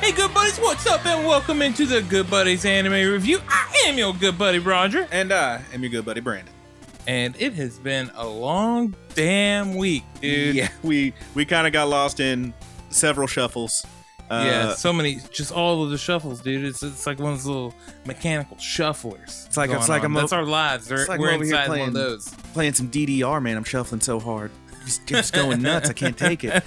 Hey, good buddies, what's up, and welcome into the Good Buddies Anime Review. I am your good buddy, Roger. And I am your good buddy, Brandon. And it has been a long damn week, dude. Yeah, we kind of got lost in several shuffles. Yeah, so many, just all of the shuffles, dude. It's like one of those little mechanical shufflers. It's like that's our lives. We're inside one of those. Playing some DDR, man. I'm shuffling so hard. Just going nuts. I can't take it.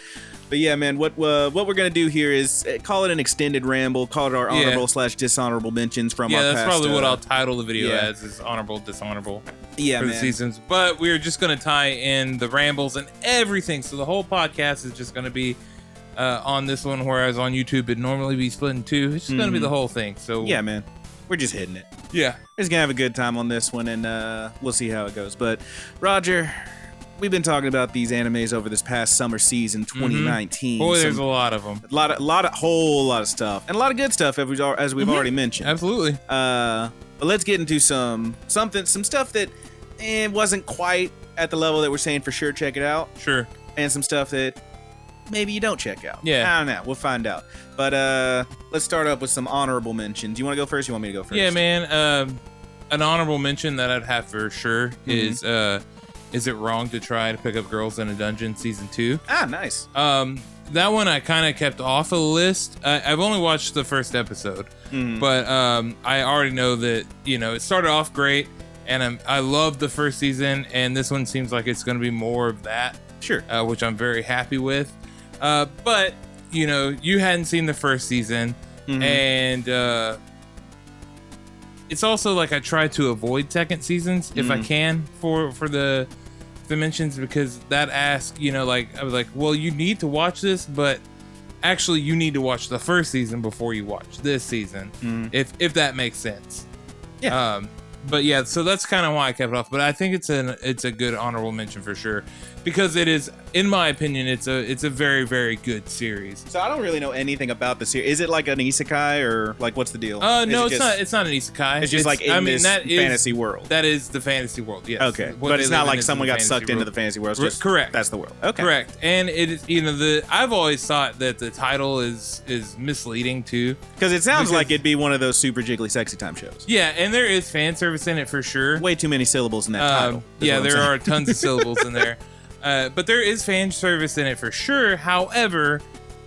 But yeah, man, what we're gonna do here is call it an extended ramble, call it our honorable / dishonorable mentions from our past. Yeah, that's probably what I'll title the video as, is honorable, dishonorable for the seasons. But we're just gonna tie in the rambles and everything. So the whole podcast is just gonna be on this one, whereas on YouTube it'd normally be split in two. It's just gonna be the whole thing. So yeah, man, we're just hitting it. Yeah, we're just gonna have a good time on this one, and we'll see how it goes. But Roger, we've been talking about these animes over this past summer season 2019. Boy, there's a lot of them. Whole lot of stuff, and a lot of good stuff as we've already mentioned. Absolutely. But let's get into some stuff that wasn't quite at the level that we're saying for sure check it out. Sure. And some stuff that maybe you don't check out. Yeah. I don't know. We'll find out. But let's start up with some honorable mentions. You want to go first? You want me to go first? Yeah, man. An honorable mention that I'd have for sure is It Wrong to Try to Pick Up Girls in a Dungeon Season 2? Ah, nice. That one I kind of kept off of the list. I've only watched the first episode, but I already know that, it started off great, and I loved the first season, and this one seems like it's going to be more of that. Sure. Which I'm very happy with. But, you hadn't seen the first season, and it's also like I try to avoid second seasons if I can for the mentions, because that asks, I was like, well, you need to watch this, but actually you need to watch the first season before you watch this season, if that makes sense. Yeah. But yeah, so that's kind of why I kept it off. But I think it's a good honorable mention for sure, because it is, in my opinion, it's a very, very good series. So I don't really know anything about the series. Is it like an isekai, or like what's the deal? No, it's not. It's not an isekai. It's just like this fantasy world. That is the fantasy world. Yes. Okay, but it's not like someone got sucked into the fantasy world. It's just, correct. That's the world. Okay. Correct. And it is. I've always thought that the title is misleading too, because it sounds like it'd be one of those super jiggly sexy time shows. Yeah, and there is fan service in it for sure. Way too many syllables in that title. Yeah, there are tons of syllables in there. But there is fan service in it for sure. However,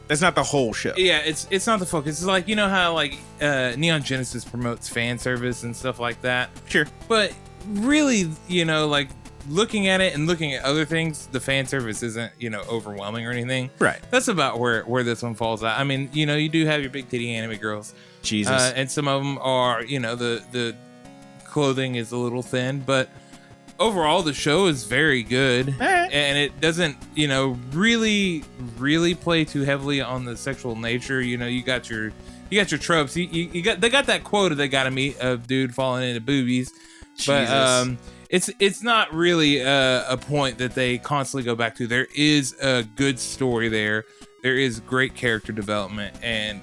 that's not the whole show. Yeah, it's not the focus. It's like, how like Neon Genesis promotes fan service and stuff like that. Sure. But really, like looking at it and looking at other things, the fan service isn't, overwhelming or anything. Right. That's about where this one falls out. I mean, you do have your big titty anime girls. Jesus. And some of them are, the clothing is a little thin, but overall the show is very good, and it doesn't really play too heavily on the sexual nature. You got your tropes. They got that quota they gotta meet of dude falling into boobies. Jesus. But it's not really a point that they constantly go back to. There is a good story there is great character development, and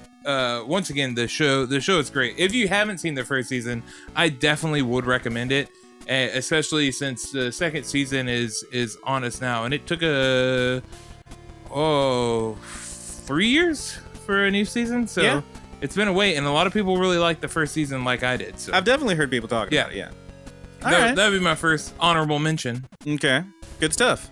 once again, the show is great. If you haven't seen the first season, I definitely would recommend it, especially since the second season is on us now, and it took 3 years for a new season, so yeah. It's been a wait, and a lot of people really like the first season like I did. So I've definitely heard people talk about it. Yeah, that would be my first honorable mention. Okay, good stuff.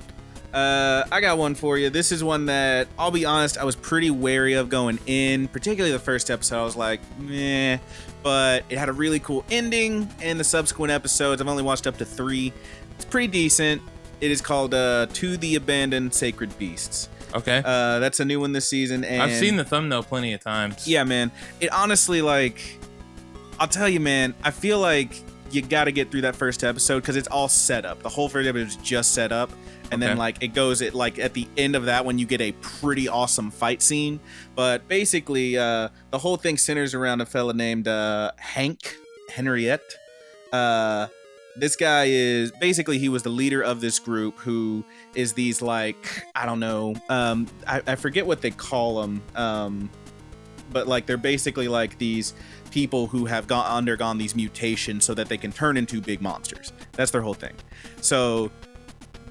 I got one for you. This is one that, I'll be honest, I was pretty wary of going in, particularly the first episode. I was like, meh, but it had a really cool ending, and the subsequent episodes, I've only watched up to 3. It's pretty decent. It is called To the Abandoned Sacred Beasts. Okay. That's a new one this season, and I've seen the thumbnail plenty of times. Yeah, man. It honestly, I'll tell you, man, I feel like you got to get through that first episode, because it's all set up. The whole first episode is just set up. And then it goes at the end of that one, you get a pretty awesome fight scene. But basically, the whole thing centers around a fella named Henriette. This guy is basically, he was the leader of this group, who is these I don't know, I forget what they call them, but they're basically these people who have undergone these mutations so that they can turn into big monsters. That's their whole thing. So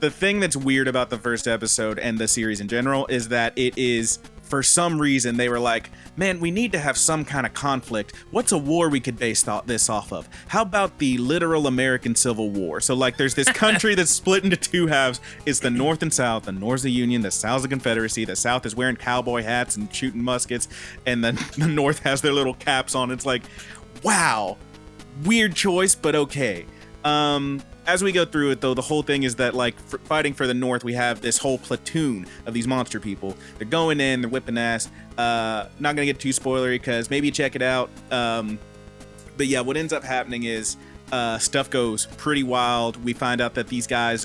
the thing that's weird about the first episode and the series in general is that it is for some reason they were like, man, we need to have some kind of conflict. What's a war we could base this off of? How about the literal American Civil War? So like there's this country that's split into two halves. It's the North and South. The North's the Union, the South's the Confederacy. The South is wearing cowboy hats and shooting muskets, and then the North has their little caps on. It's like, wow, weird choice, but okay. As we go through it, though, the whole thing is that, like, fighting for the North, we have this whole platoon of these monster people. They're going in, they're whipping ass. Not gonna get too spoilery, because maybe you check it out. But yeah, what ends up happening is stuff goes pretty wild. We find out that these guys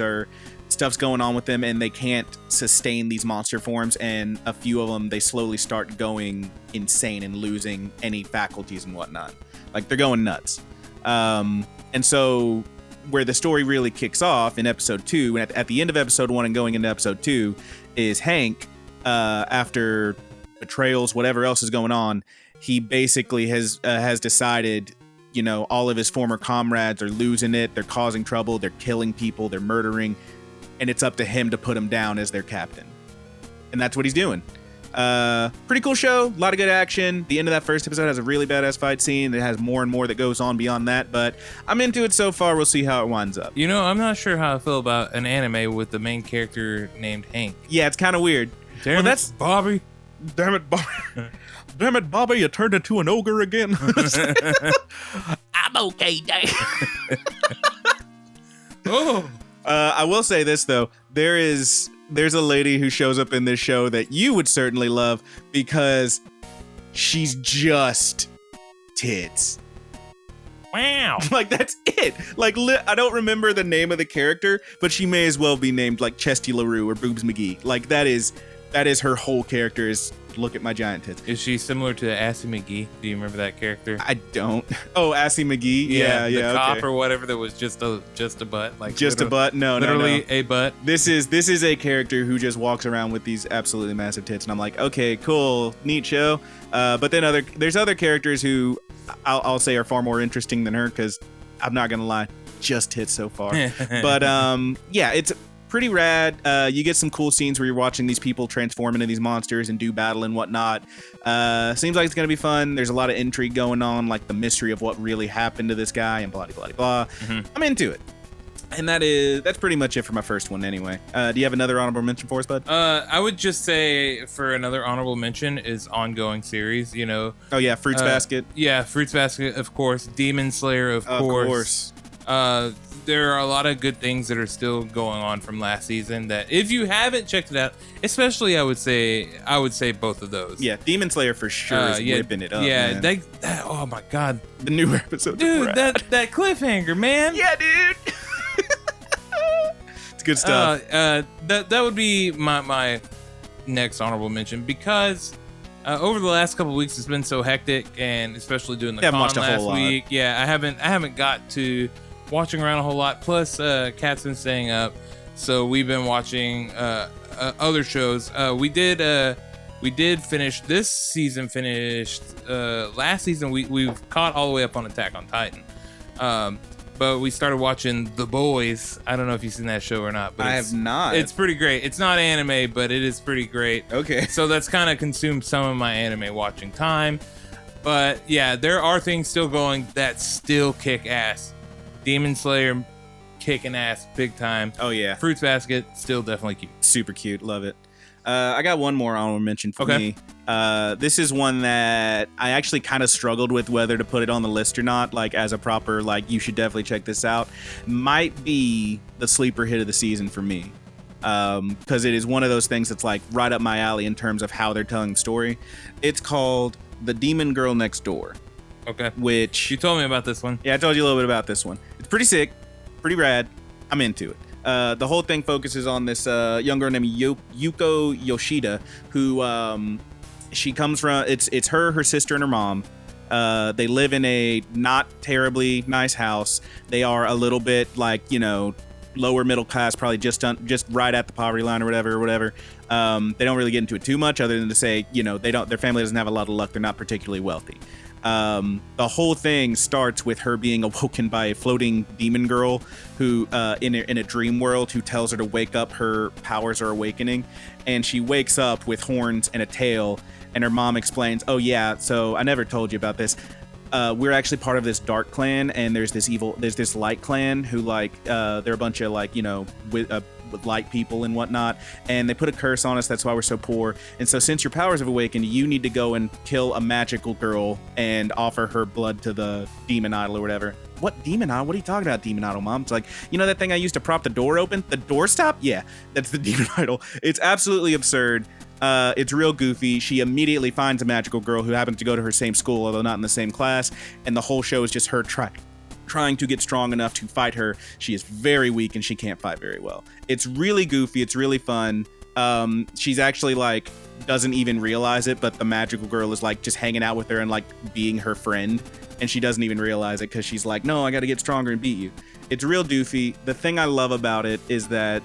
stuff's going on with them, and they can't sustain these monster forms, and a few of them, they slowly start going insane and losing any faculties and whatnot. Like, they're going nuts. And so where the story really kicks off in episode 2, and at the end of episode 1 and going into episode 2, is Hank, after betrayals, whatever else is going on, he basically has decided, you know, all of his former comrades are losing it, they're causing trouble, they're killing people, they're murdering, and it's up to him to put them down as their captain. And that's what he's doing. Pretty cool show, a lot of good action. The end of that first episode has a really badass fight scene. It has more and more that goes on beyond that, but I'm into it so far. We'll see how it winds up. You know, I'm not sure how I feel about an anime with the main character named Hank. Yeah, it's kind of weird. Damn well, it, Bobby. Damn it, Bobby. Damn it, Bobby, you turned into an ogre again. I'm okay, Dad. Oh. I will say this, though. There's a lady who shows up in this show that you would certainly love because she's just tits. Wow. Like, that's it. Like, I don't remember the name of the character, but she may as well be named, like, Chesty LaRue or Boobs McGee. Like, that is her whole character, is look at my giant tits. Is she similar to Assy McGee? Do you remember that character? I don't. Oh, Assy McGee? Yeah, the cop okay. or whatever that was just a butt. Like just a butt? No, literally a butt. This is a character who just walks around with these absolutely massive tits, and I'm like, okay, cool, neat show. But then there's other characters who I'll say are far more interesting than her, because I'm not gonna lie, just tits so far. But yeah, it's pretty rad. You get some cool scenes where you're watching these people transform into these monsters and do battle and whatnot. Seems like it's gonna be fun. There's a lot of intrigue going on, like the mystery of what really happened to this guy and blah blah blah. Mm-hmm. I'm into it. And that's pretty much it for my first one anyway. Do you have another honorable mention for us, bud? I would just say for another honorable mention is ongoing series, you know. Oh yeah, Fruits Basket. Yeah, Fruits Basket, of course. Demon Slayer, of course. There are a lot of good things that are still going on from last season that if you haven't checked it out, especially I would say both of those. Yeah, Demon Slayer for sure is whipping it up. Yeah, man. That oh my god. The new episode. Dude, that cliffhanger, man. Yeah, dude. It's good stuff. That would be my next honorable mention, because over the last couple of weeks it's been so hectic, and especially doing the con last week. Yeah, I haven't got to watching around a whole lot. Plus, Kat's been staying up, so we've been watching other shows. We did finish this season. Last season we've caught all the way up on Attack on Titan. But we started watching The Boys. I don't know if you've seen that show or not. But I have not. It's pretty great. It's not anime, but it is pretty great. Okay. So that's kind of consumed some of my anime watching time. But yeah, there are things still going that still kick ass. Demon Slayer kicking ass big time. Oh yeah. Fruits Basket still definitely cute. Super cute. Love it. I got one more honorable mention for me. This is one that I actually kind of struggled with whether to put it on the list or not, like as a proper, like, you should definitely check this out. Might be the sleeper hit of the season for me. Because it is one of those things that's like right up my alley in terms of how they're telling the story. It's called The Demon Girl Next Door. Okay. Which... You told me about this one. Yeah, I told you a little bit about this one. It's pretty sick, pretty rad. I'm into it. The whole thing focuses on this young girl named Yuko Yoshida, who she comes from. It's her sister, and her mom. They live in a not terribly nice house. They are a little bit like, you know, lower middle class, probably just right at the poverty line or whatever. They don't really get into it too much, other than to say, you know, their family doesn't have a lot of luck. They're not particularly wealthy. The whole thing starts with her being awoken by a floating demon girl who, in a dream world, who tells her to wake up. Her powers are awakening, and she wakes up with horns and a tail. And her mom explains, "Oh yeah, so I never told you about this. We're actually part of this dark clan, and there's this light clan who they're a bunch of with light people and whatnot, and they put a curse on us. That's why we're so poor. And so since your powers have awakened, you need to go and kill a magical girl and offer her blood to the demon idol or whatever." What demon idol? What are you talking about, demon idol, Mom? It's like, that thing I used to prop the door open? The doorstop? Yeah, that's the demon idol. It's absolutely absurd. It's real goofy. She immediately finds a magical girl who happens to go to her same school, although not in the same class, and the whole show is just her trying to get strong enough to fight her. She is very weak and she can't fight very well. It's really goofy. It's really fun. She's actually doesn't even realize it, but the magical girl is just hanging out with her and being her friend, and she doesn't even realize it because she's like, "No, I got to get stronger and beat you." It's real doofy. The thing I love about it is that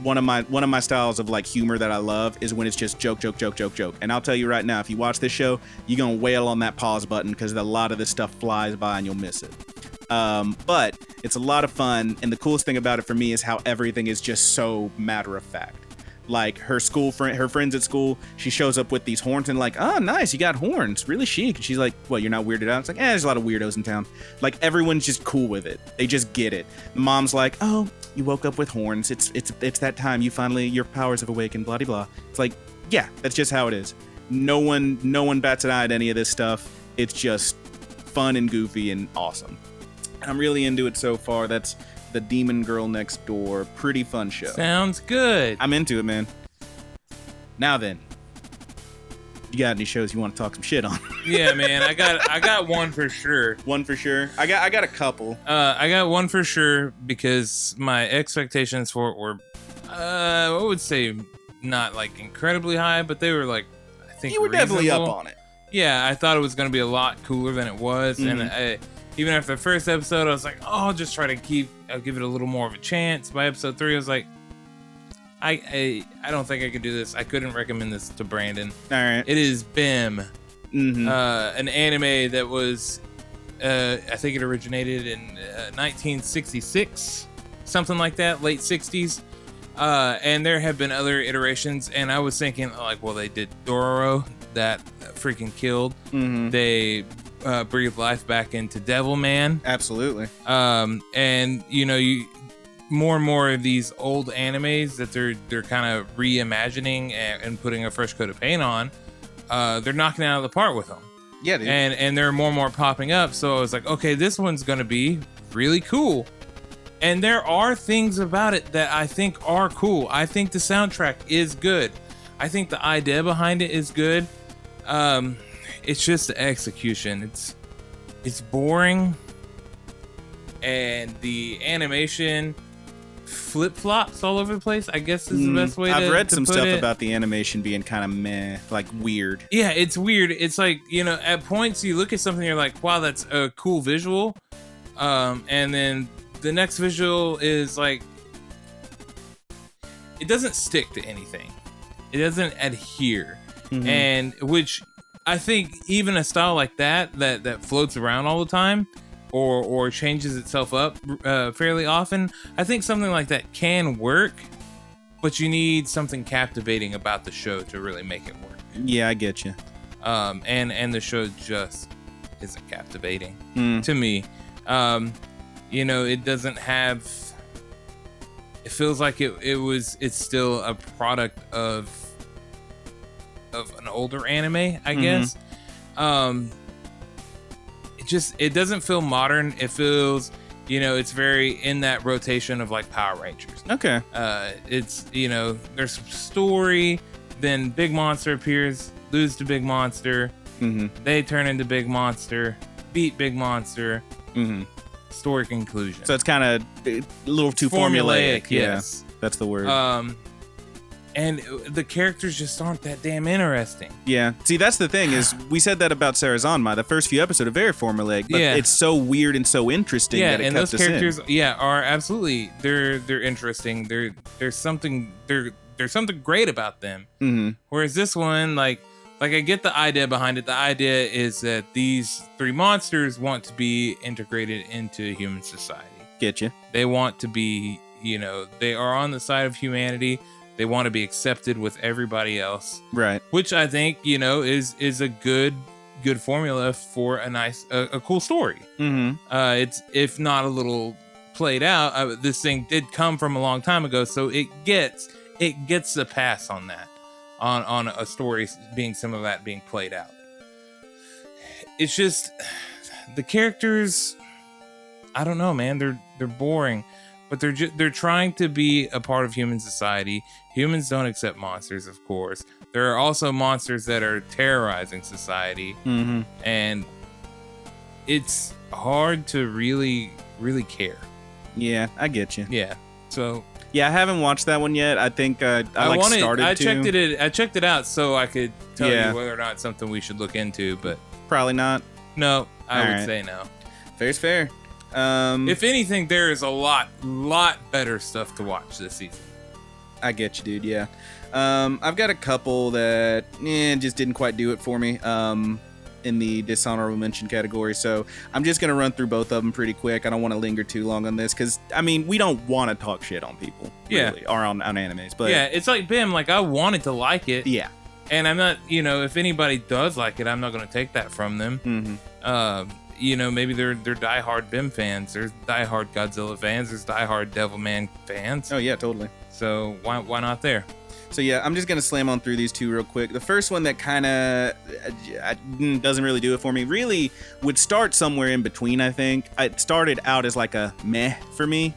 one of my styles of humor that I love is when it's just joke. And I'll tell you right now, if you watch this show, you're gonna wail on that pause button because a lot of this stuff flies by and you'll miss it. But it's a lot of fun, and the coolest thing about it for me is how everything is just so matter of fact. Her friends at school, she shows up with these horns and "Oh, nice, you got horns, really chic." And she's like, "What, you're not weirded out?" It's like, there's a lot of weirdos in town. Everyone's just cool with it. They just get it. The mom's like, "Oh, you woke up with horns. It's that time. Your powers have awakened, blah, blah, blah." It's like, yeah, that's just how it is. No one bats an eye at any of this stuff. It's just fun and goofy and awesome. I'm really into it so far. That's The Demon Girl Next Door. Pretty fun show. Sounds good. I'm into it, man. Now then, you got any shows you want to talk some shit on? Yeah, man. I got one for sure. One for sure. I got a couple. I got one for sure because my expectations for it were, I would say, not incredibly high, but they were I think you were reasonable. definitely up on it. Yeah, I thought it was going to be a lot cooler than it was, and even after the first episode, I was like, "Oh, I'll just try to I'll give it a little more of a chance." By episode 3, I was like, I don't think I could do this. I couldn't recommend this to Brandon. All right. It is BIM, an anime that was, I think it originated in 1966, something like that, late 60s. And there have been other iterations, and I was thinking, well, they did Dororo, that freaking killed. They breathe life back into Devilman. Absolutely. And you more and more of these old animes that they're kind of reimagining and putting a fresh coat of paint on, they're knocking it out of the park with them. Yeah, dude. And there are more and more popping up. So I was like, okay, this one's gonna be really cool. And there are things about it that I think are cool. I think the soundtrack is good. I think the idea behind it is good. It's just the execution. It's boring, and the animation flip-flops all over the place, I guess is the best way to put it. I've read some stuff about the animation being kind of meh, weird. Yeah, it's weird. It's at points you look at something, you're like, wow, that's a cool visual. And then the next visual is it doesn't stick to anything. It doesn't adhere. And which I think even a style like that floats around all the time or changes itself up fairly often, I think something like that can work, but you need something captivating about the show to really make it work. Yeah, I get you. And the show just isn't captivating to me. It doesn't have. It feels like it's still a product of an older anime, I guess. It doesn't feel modern. It feels, it's very in that rotation of Power Rangers. Okay. It's, there's some story, then Big Monster appears, lose to Big Monster. They turn into Big Monster, beat Big Monster. Story conclusion. So it's kind of a little too formulaic. Yes. Yeah, that's the word. And the characters just aren't that damn interesting. Yeah. See, that's the thing is we said that about Sarah Zanmai. The first few episodes are very formulaic, but it's so weird and so interesting that it kept us in. Yeah, and those characters, are absolutely they're interesting. There's something great about them. Whereas this one, like I get the idea behind it. The idea is that these 3 monsters want to be integrated into human society. Get you. They want to be, they are on the side of humanity. They want to be accepted with everybody else. Right. Which I think, is a good formula for a cool story. Mm-hmm. It's, if not a little played out, this thing did come from a long time ago, so it gets the pass on that, on a story being some of that being played out. It's just the characters, I don't know, man, they're boring, but they're trying to be a part of human society. Humans don't accept monsters, of course. There are also monsters that are terrorizing society, and it's hard to really care. Yeah, I get you. Yeah. So yeah, I haven't watched that one yet. I think I checked it out so I could tell Yeah. you whether or not it's something we should look into, but Probably not. no, I All would right. say no. Fair's fair. If anything, there is a lot better stuff to watch this season. I get you, dude. Yeah. I've got a couple that just didn't quite do it for me in the dishonorable mention category. So I'm just going to run through both of them pretty quick. I don't want to linger too long on this because, I mean, we don't want to talk shit on people. Yeah. Really, or on animes. But Yeah, it's like Bim, like I wanted to like it. Yeah. And I'm not, if anybody does like it, I'm not going to take that from them. Mm-hmm. Maybe they're diehard Bim fans. There's diehard Godzilla fans. There's diehard Devilman fans. Oh, yeah, totally. So why not there? So yeah, I'm just gonna slam on through these two real quick. The first one that kind of doesn't really do it for me, really would start somewhere in between. I think it started out as like a meh for me,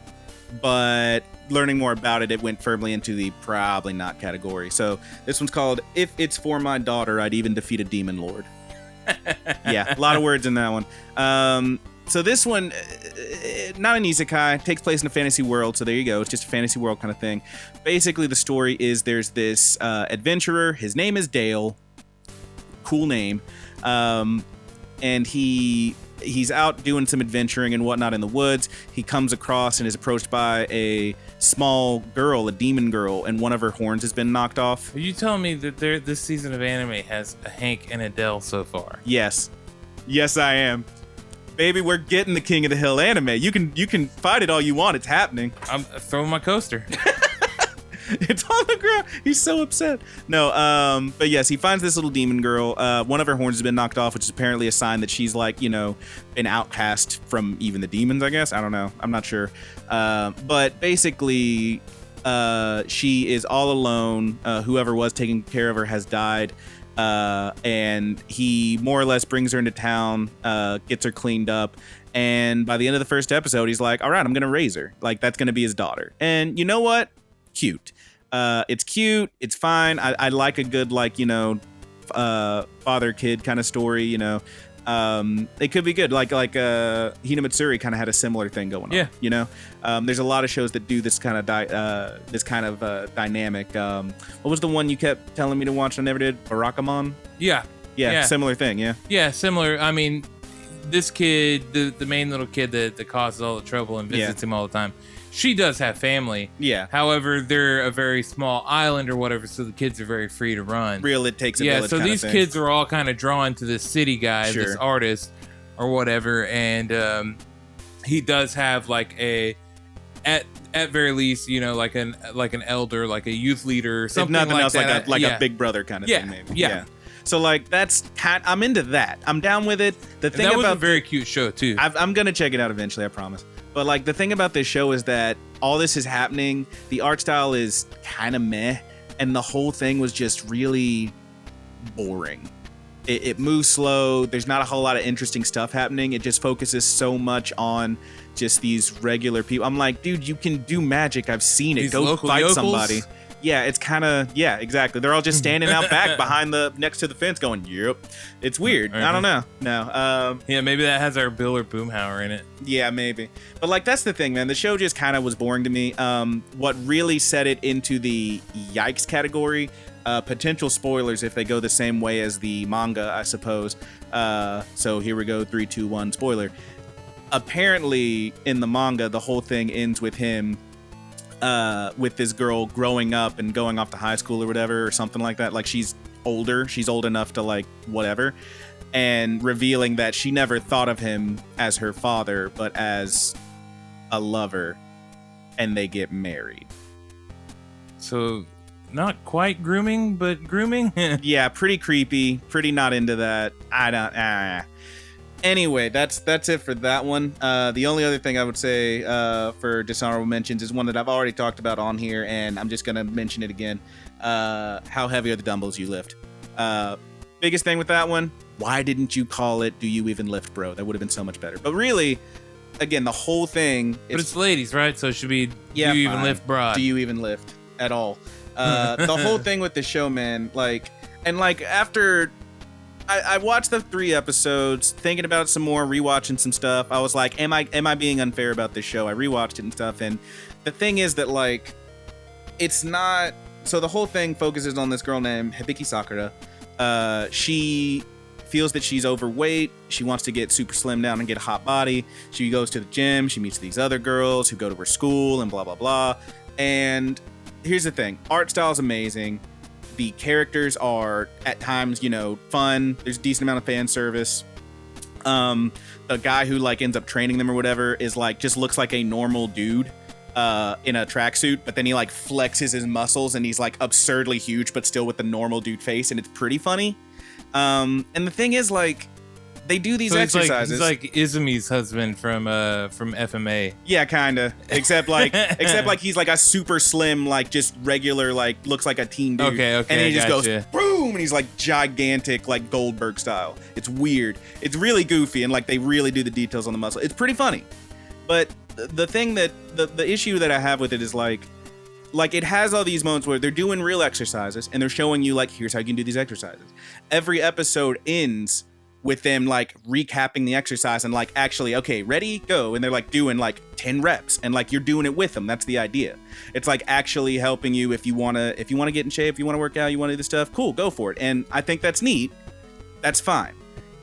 but learning more about it, it went firmly into the probably not category. So this one's called "If It's For My Daughter, I'd Even Defeat a Demon Lord." Yeah, a lot of words in that one. So this one, not an isekai, takes place in a fantasy world. So there you go. It's just a fantasy world kind of thing. Basically, the story is there's this adventurer. His name is Dale. Cool name. And he's out doing some adventuring and whatnot in the woods. He comes across and is approached by a small girl, a demon girl, and one of her horns has been knocked off. Are you telling me that this season of anime has a Hank and a Dell so far? Yes. Yes, I am. Baby, we're getting the King of the Hill anime. You can fight it all you want. It's happening. I'm throwing my coaster. It's on the ground. He's so upset. No, but yes, he finds this little demon girl. One of her horns has been knocked off, which is apparently a sign that she's like, an outcast from even the demons, I guess. I don't know. I'm not sure. But basically, she is all alone. Whoever was taking care of her has died. And he more or less brings her into town, gets her cleaned up, and by the end of the first episode, he's like, all right, I'm gonna raise her. Like, that's gonna be his daughter. And you know what? Cute. It's cute. It's fine. I like a good, father-kid kind of story, It could be good. Like Hinamatsuri kind of had a similar thing going on. Yeah. There's a lot of shows that do this kind of dynamic. What was the one you kept telling me to watch? I never did. Barakamon. Yeah. Similar thing. Yeah, Similar. I mean, this kid, the main little kid that causes all the trouble and visits him all the time, she does have family. Yeah. However, they're a very small island or whatever, so the kids are very free to run. Real, it takes a village. So kind these of thing. kids are all kind of drawn to this city guy, Sure. this artist or whatever, and he does have like at very least, like an elder, like a youth leader, or something if nothing like else, that. like a big brother kind of thing, maybe. Yeah. So I'm into that. I'm down with it. The thing that was about a very cute show too. I'm gonna check it out eventually, I promise. But the thing about this show is that all this is happening. The art style is kind of meh, and the whole thing was just really boring. It moves slow. There's not a whole lot of interesting stuff happening. It just focuses so much on just these regular people. I'm like, dude, you can do magic. I've seen it. These Go local fight yokels? somebody. Yeah, it's kind of, exactly. They're all just standing out back next to the fence going, yep. It's weird. I don't know. No. Yeah, maybe that has our Bill or Boomhauer in it. Yeah, maybe. But that's the thing, man. The show just kind of was boring to me. What really set it into the yikes category, potential spoilers if they go the same way as the manga, I suppose. So here we go, 3, 2, 1, spoiler. Apparently, in the manga, the whole thing ends with him with this girl growing up and going off to high school or whatever, or something like that. Like she's older. She's old enough to like whatever. And revealing that she never thought of him as her father, but as a lover. And they get married. So not quite grooming, but grooming. Yeah, pretty creepy. Pretty not into that. I don't. Anyway, that's it for that one. The only other thing I would say for dishonorable mentions is one that I've already talked about on here, and I'm just gonna mention it again. How heavy are the dumbbells you lift? Biggest thing with that one. Why didn't you call it "Do you even lift, bro"? That would have been so much better. But really, again, the whole thing. But it's ladies, right? So it should be. Yeah, do you fine. even lift, bro? Do you even lift at all? The whole thing with the show, man. After. I watched the 3 episodes, thinking about some more, rewatching some stuff. I was like, am I being unfair about this show? I rewatched it and stuff, and the thing is that like, it's not. So the whole thing focuses on this girl named Hibiki Sakura. She feels that she's overweight. She wants to get super slim down and get a hot body. She goes to the gym. She meets these other girls who go to her school and blah blah blah. And here's the thing: art style is amazing. The characters are at times, fun. There's a decent amount of fan service. The guy who like ends up training them or whatever is like just looks like a normal dude in a tracksuit, but then he like flexes his muscles and he's like absurdly huge, but still with the normal dude face, and it's pretty funny. And the thing is, like, they do these exercises. He's like Izumi's husband from FMA. Yeah, kinda. Except like he's like a super slim, like just regular, like looks like a teen dude. Okay. And then he just goes boom, and he's like gigantic, like Goldberg style. It's weird. It's really goofy, and like they really do the details on the muscle. It's pretty funny. But the thing that the issue that I have with it is like it has all these moments where they're doing real exercises and they're showing you like, here's how you can do these exercises. Every episode ends with them like recapping the exercise and like, actually, okay, ready, go. And they're like doing like 10 reps and like you're doing it with them. That's the idea. It's like actually helping you if you want to get in shape, if you want to work out, you want to do this stuff, cool, go for it. And I think that's neat. That's fine.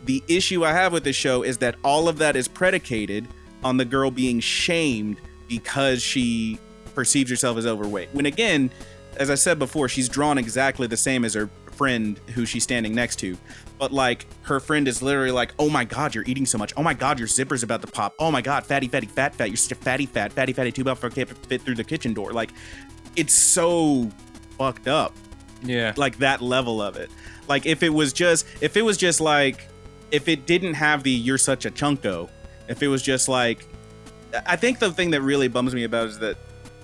The issue I have with this show is that all of that is predicated on the girl being shamed because she perceives herself as overweight. When again, as I said before, she's drawn exactly the same as her friend who she's standing next to. But like her friend is literally like, oh my god, you're eating so much. Oh my god, your zipper's about to pop. Oh my god, fatty, fatty, fat, fat. You're fatty, fat, fatty, fatty, too bad for can't fit through the kitchen door. Like, it's so fucked up. Yeah. Like that level of it. Like if it didn't have the "you're such a chunko," if it was just like, I think the thing that really bums me about is that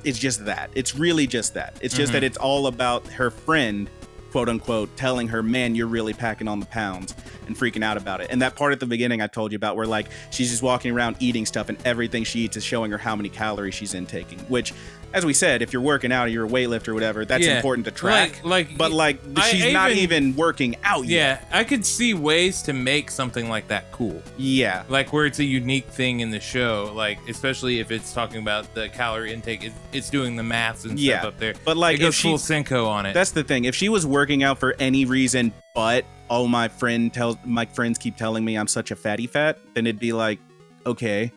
it's just that. It's really just that. It's just that it's all about her friend, quote unquote, telling her, man, you're really packing on the pounds, and freaking out about it. And that part at the beginning I told you about where like she's just walking around eating stuff and everything she eats is showing her how many calories she's intaking, which, as we said, if you're working out or you're a weightlifter or whatever, that's important to track. But she's not even working out yet. Yeah, I could see ways to make something like that cool. Yeah. Like where it's a unique thing in the show, like especially if it's talking about the calorie intake, it's doing the maths and stuff up there. But like, it goes full Senko on it. That's the thing. If she was working out for any reason but, oh, my friends keep telling me I'm such a fatty fat, then it'd be like, okay,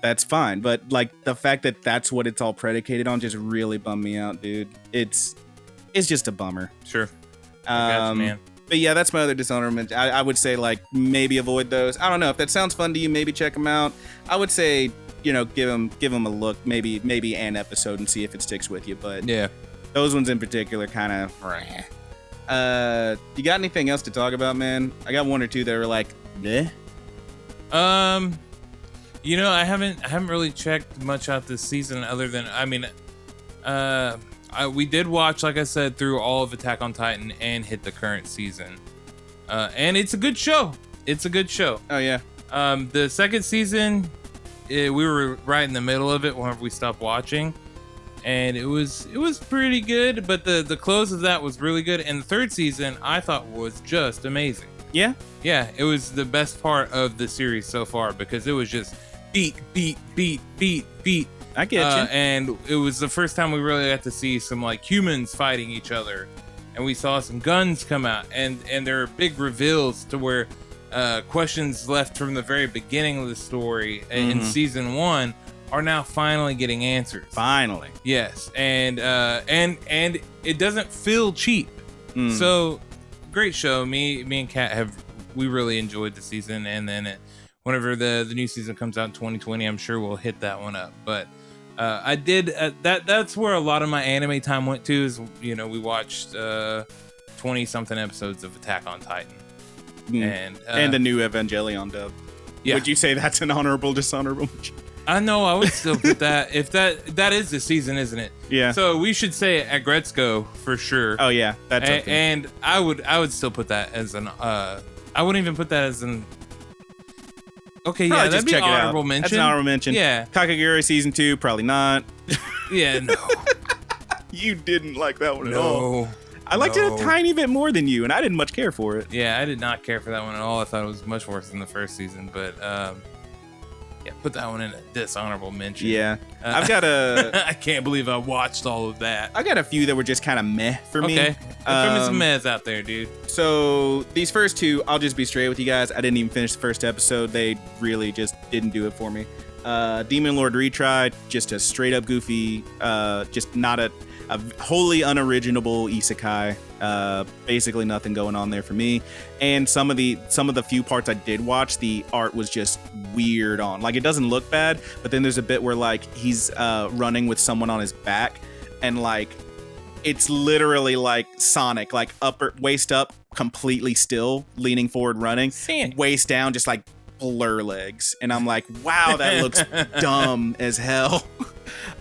that's fine. But like the fact that that's what it's all predicated on just really bummed me out, dude. It's just a bummer. Sure. I got you, man. But yeah, that's my other dishonorable. I would say like maybe avoid those. I don't know if that sounds fun to you. Maybe check them out. I would say, give them a look. Maybe an episode and see if it sticks with you. But yeah, those ones in particular kind of. You got anything else to talk about, man? I got one or two that are like, bleh. I haven't really checked much out this season other than, we did watch, like I said, through all of Attack on Titan and hit the current season. And it's a good show. Oh yeah. The second season, we were right in the middle of it whenever we stopped watching, and it was pretty good, but the close of that was really good, and the third season I thought was just amazing. Yeah? Yeah, it was the best part of the series so far because it was just beat. I get you. And it was the first time we really got to see some like humans fighting each other, and we saw some guns come out, and there are big reveals to where questions left from the very beginning of the story in season 1 are now finally getting answered. Finally. Yes, and it doesn't feel cheap. So great show. Me and Kat we really enjoyed the season, and then whenever the new season comes out in 2020, I'm sure we'll hit that one up. But I did that's where a lot of my anime time went to. Is we watched 20 something episodes of Attack on Titan, and the new Evangelion dub. Yeah. Would you say that's an honorable, dishonorable? I know I would still put that if that is the season, isn't it? Yeah. So we should say Agretzko for sure. Oh yeah, that's okay. And I would still put that as an I wouldn't even put that as an. Okay, probably yeah, that'd be check honorable it out. mention. That's an honorable mention. Yeah. Kakaguri season 2, probably not. Yeah, no. You didn't like that one at all. No. I liked it a tiny bit more than you, and I didn't much care for it. Yeah, I did not care for that one at all. I thought it was much worse than the first season, but yeah, put that one in a dishonorable mention. Yeah. I've got a... I can't believe I watched all of that. I got a few that were just kind of meh for me. Okay. Throw me some mehs out there, dude. So these first two, I'll just be straight with you guys. I didn't even finish the first episode. They really just didn't do it for me. Demon Lord Retry, just a straight up goofy, just not a wholly unoriginal isekai. Basically nothing going on there for me. And some of the few parts I did watch, the art was just weird on. Like, it doesn't look bad, but then there's a bit where like he's running with someone on his back, and like it's literally like Sonic, like waist up, completely still, leaning forward, running, waist down, just like blur legs. And I'm like, wow, that looks dumb as hell.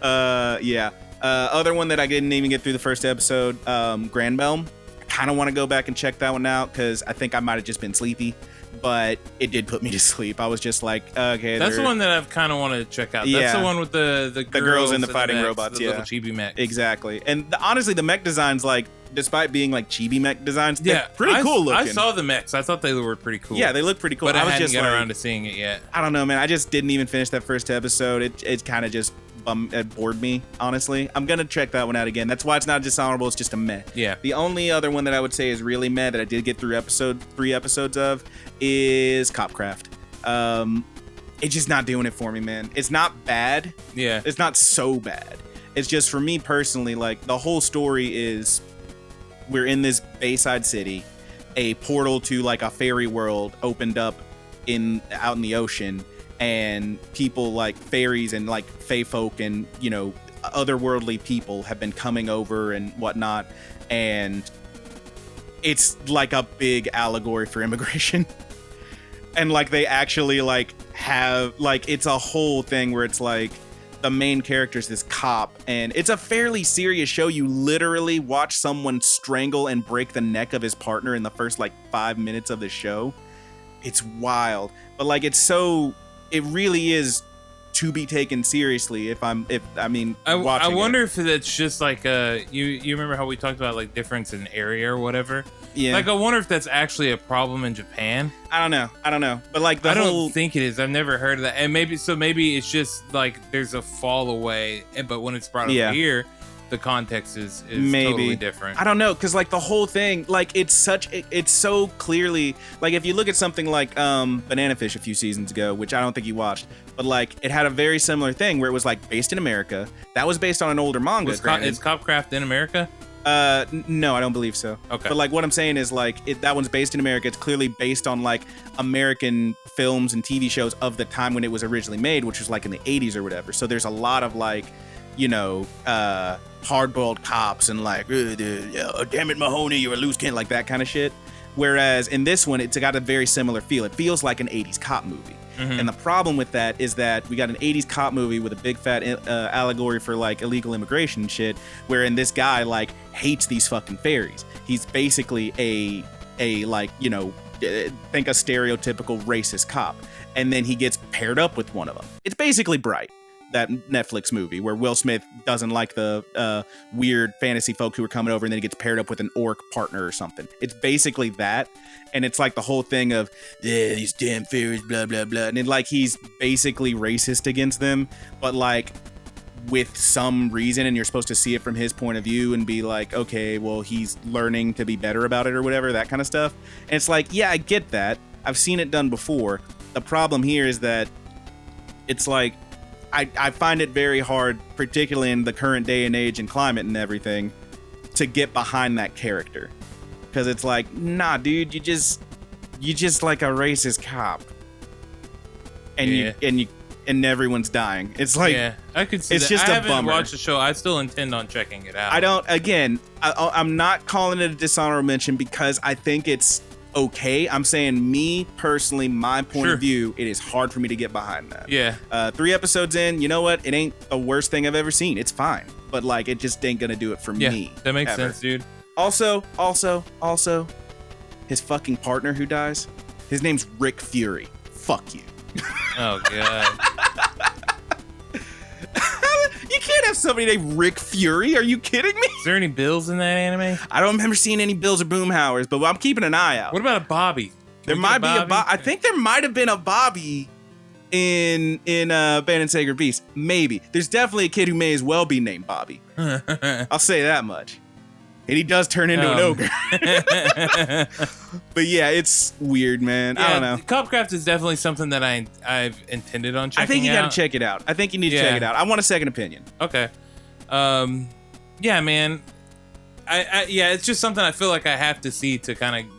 Yeah. Other one that I didn't even get through the first episode, Grand Belm. I kind of want to go back and check that one out because I think I might have just been sleepy, but it did put me to sleep. I was just like, okay. That's the one that I've kind of wanted to check out. Yeah. That's the one with the girls and the fighting mechs, robots, the yeah. little chibi mechs. Exactly. And honestly, the mech designs, like, despite being like chibi mech designs, they're pretty cool looking. I saw the mechs. I thought they were pretty cool. Yeah, they look pretty cool. But I was hadn't just got like, around to seeing it yet. I don't know, man. I just didn't even finish that first episode. It kind of just it bored me, honestly. I'm gonna check that one out again. That's why it's not dishonorable. It's just a meh. Yeah. The only other one that I would say is really meh that I did get through 3 episodes of is Copcraft. It's just not doing it for me, man. It's not bad. Yeah. It's not so bad. It's just, for me personally, like, the whole story is we're in this Bayside city. A portal to like a fairy world opened up out in the ocean, and people like fairies and like fae folk and, you know, otherworldly people have been coming over and whatnot, and it's like a big allegory for immigration. And like they actually like have like, it's a whole thing where it's like the main character is this cop, and it's a fairly serious show. You literally watch someone strangle and break the neck of his partner in the first like 5 minutes of the show. It's wild, but like it really is to be taken seriously. I wonder if that's just like you remember how we talked about like difference in area or whatever. Yeah. Like, I wonder if that's actually a problem in Japan. I don't know. But like I don't think it is. I've never heard of that. And maybe it's just like there's a fall away, but when it's brought up here, the context is maybe totally different. I don't know, because like the whole thing, like it's so clearly, like if you look at something like Banana Fish a few seasons ago, which I don't think you watched, but like it had a very similar thing where it was like based in America. That was based on an older manga. Is Copcraft in America? No, I don't believe so. Okay. But like what I'm saying is like that one's based in America. It's clearly based on like American films and TV shows of the time when it was originally made, which was like in the 80s or whatever. So there's a lot of like, you know, hard-boiled cops and like, damn it, Mahoney, you're a loose cannon, like that kind of shit. Whereas in this one, it's got a very similar feel. It feels like an 80s cop movie. Mm-hmm. And the problem with that is that we got an 80s cop movie with a big fat allegory for like illegal immigration and shit, wherein this guy like hates these fucking fairies. He's basically a like, you know, think a stereotypical racist cop. And then he gets paired up with one of them. It's basically Bright, that Netflix movie where Will Smith doesn't like the weird fantasy folk who are coming over, and then he gets paired up with an orc partner or something. It's basically that. And it's like the whole thing of, these damn fairies, blah, blah, blah. And like he's basically racist against them, but like with some reason, and you're supposed to see it from his point of view and be like, okay, well, he's learning to be better about it or whatever, that kind of stuff. And it's like, yeah, I get that. I've seen it done before. The problem here is that it's like, I find it very hard, particularly in the current day and age and climate and everything, to get behind that character. because it's like, nah, dude, you just like a racist cop, and everyone's dying. It's like, yeah, I could see it's that. just I a haven't bummer. watched the show. I still intend on checking it out. I don't. Again, I'm not calling it a dishonorable mention because I think it's okay. I'm saying me personally, my point Sure. of view, it is hard for me to get behind that. Yeah. 3 episodes in, you know what? It ain't the worst thing I've ever seen. It's fine, but like, it just ain't gonna do it for Yeah, me. that makes ever. sense, dude. Also, his fucking partner who dies, his name's Rick Fury. Fuck you. Oh god. You can't have somebody named Rick Fury. Are you kidding me? Is there any Bills in that anime? I don't remember seeing any Bills or Boomhowers, but I'm keeping an eye out. What about a Bobby? There might be a Bobby. I think there might have been a Bobby in Band and Sacred Beast. Maybe. There's definitely a kid who may as well be named Bobby. I'll say that much. And he does turn into an ogre. But yeah, it's weird, man. I don't know. Copcraft is definitely something that I've intended on checking out. I think you got to check it out. I think you need to check it out. I want a second opinion. Okay. Yeah, man. I it's just something I feel like I have to see to kind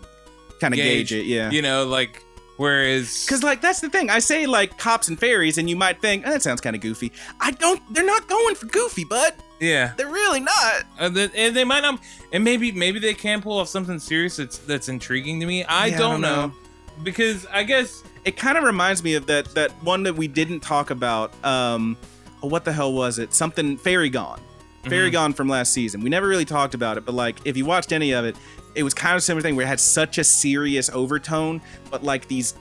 of gauge it. Yeah. You know, like, whereas, because like that's the thing. I say like cops and fairies, and you might think that sounds kind of goofy. They're not going for goofy, bud. yeah, They're really not. and they might not, and maybe they can pull off something serious that's intriguing to me. I don't know, because I guess it kind of reminds me of that one that we didn't talk about. What the hell was it? Something Fairy Gone. Fairy Gone from last season. We never really talked about it, but like if you watched any of it, it was kind of a similar thing where it had such a serious overtone, but like these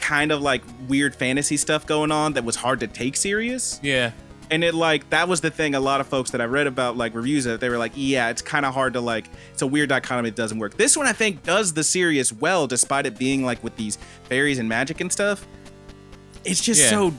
kind of like weird fantasy stuff going on that was hard to take serious. yeah. And it like that was the thing. A lot of folks that I read about like reviews of it, they were like, yeah, it's kind of hard to like. It's a weird dichotomy. It doesn't work. This one I think does the serious well, despite it being like with these fairies and magic and stuff. It's just so.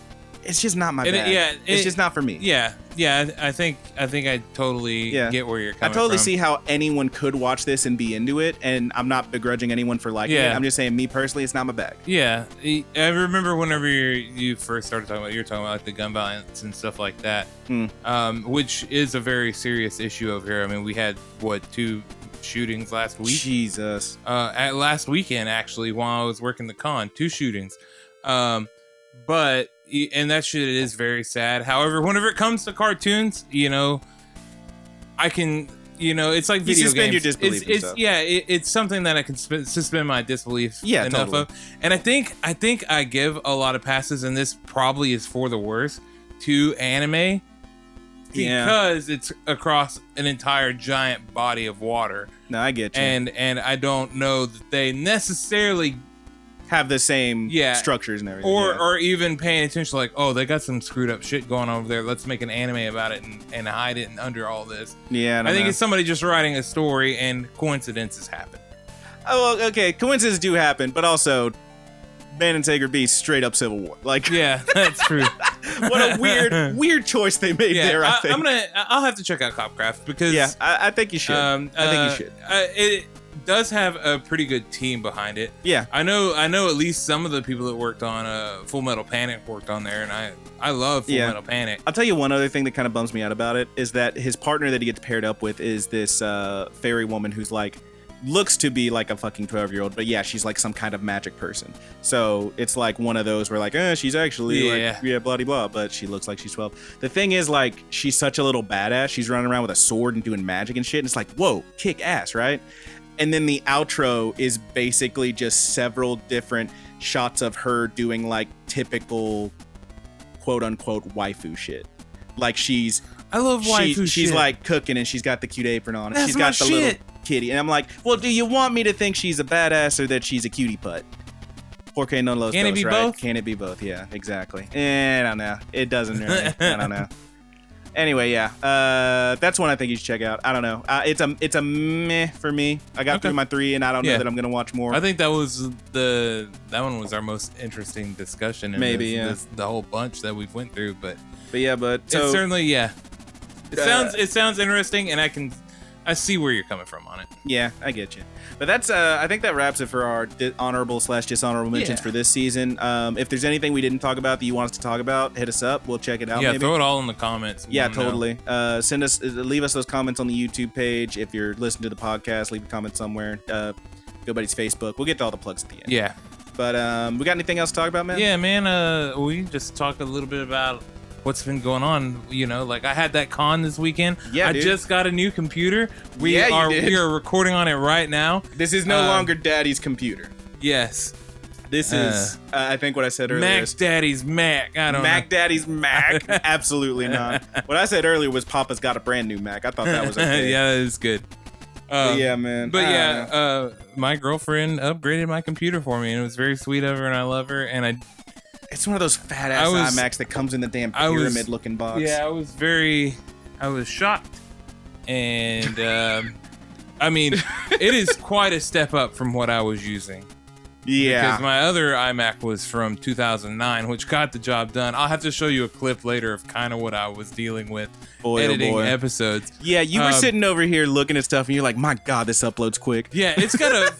It's just not my bag. It's just not for me. Yeah. I think I totally get where you're coming I totally from. see how anyone could watch this and be into it, and I'm not begrudging anyone for liking it. I'm just saying, me personally, it's not my bag. Yeah, I remember whenever you first started talking about, you were talking about like the gun violence and stuff like that, which is a very serious issue over here. I mean, we had 2 shootings last week. Jesus. At last weekend, actually, while I was working the con, 2 shootings. But and that shit is very sad. However, whenever it comes to cartoons, you know, I can, you know, it's like video suspend games. your disbelief and stuff. It's something that I can suspend my disbelief enough totally. of. And I think I give a lot of passes, and this probably is for the worst, to anime because it's across an entire giant body of water. No, I get you. And I don't know that they necessarily have the same structures and everything. Or even paying attention to like, oh, they got some screwed up shit going on over there. Let's make an anime about it and hide it under all this. Yeah, I think it's somebody just writing a story and coincidences happen. Oh, well, okay, coincidences do happen, but also Band and Sacred Beast straight up Civil War. Like, yeah, that's true. What a weird choice they made there. I think I'll have to check out Copcraft because I think you should. I think you should. It does have a pretty good team behind it. Yeah, I know at least some of the people that worked on Full Metal Panic worked on there, and I love Full Metal Panic. I'll tell you one other thing that kind of bums me out about it is that his partner that he gets paired up with is this fairy woman who's like looks to be like a fucking 12-year-old, but yeah, she's like some kind of magic person. So it's like one of those where like, she's actually like, blah blah, but she looks like she's 12. The thing is, like, she's such a little badass. She's running around with a sword and doing magic and shit, and it's like, whoa, kick ass, right? And then the outro is basically just several different shots of her doing like typical quote unquote waifu shit. Like I love waifu shit. She's like cooking and she's got the cute apron on. That's she's got the shit. Little kitty. And I'm like, well, do you want me to think she's a badass or that she's a cutie putt? Porque no los dos, Can it be right? both? Can it be both? Yeah, exactly. I don't know. It doesn't really. I don't know. Anyway, that's one I think you should check out. I don't know. It's a meh for me. I got through my 3, and I don't know that I'm gonna watch more. I think that one was our most interesting discussion. In the whole bunch that we've went through, but it's certainly it sounds interesting, and I I see where you're coming from on it. Yeah, I get you. But that's I think that wraps it for our honorable/dishonorable mentions for this season. If there's anything we didn't talk about that you want us to talk about, hit us up. We'll check it out. Yeah, maybe. throw it all in the comments. Yeah, totally. Leave us those comments on the YouTube page. If you're listening to the podcast, leave a comment somewhere. Go Buddy's Facebook. We'll get to all the plugs at the end. Yeah. But we got anything else to talk about, man? Yeah, man. We just talked a little bit about what's been going on. Like I had that con this weekend. Yeah, I dude. just got a new computer. We Yeah, you are did. we are recording on it right now. This is no longer Daddy's computer. Yes. This is, I think what I said earlier. Mac Daddy's Mac. I don't know. Mac Daddy's Mac. Absolutely not. What I said earlier was Papa's got a brand new Mac. I thought that was okay. Yeah, that is good. Yeah, man. But yeah, my girlfriend upgraded my computer for me, and it was very sweet of her, and I love her. And it's one of those fat ass iMacs that comes in the damn pyramid looking box. Yeah, I was shocked. And I mean, it is quite a step up from what I was using. Yeah. Because my other iMac was from 2009, which got the job done. I'll have to show you a clip later of kind of what I was dealing with editing episodes. Yeah, you were sitting over here looking at stuff, and you're like, "My God, this uploads quick." Yeah, it's got a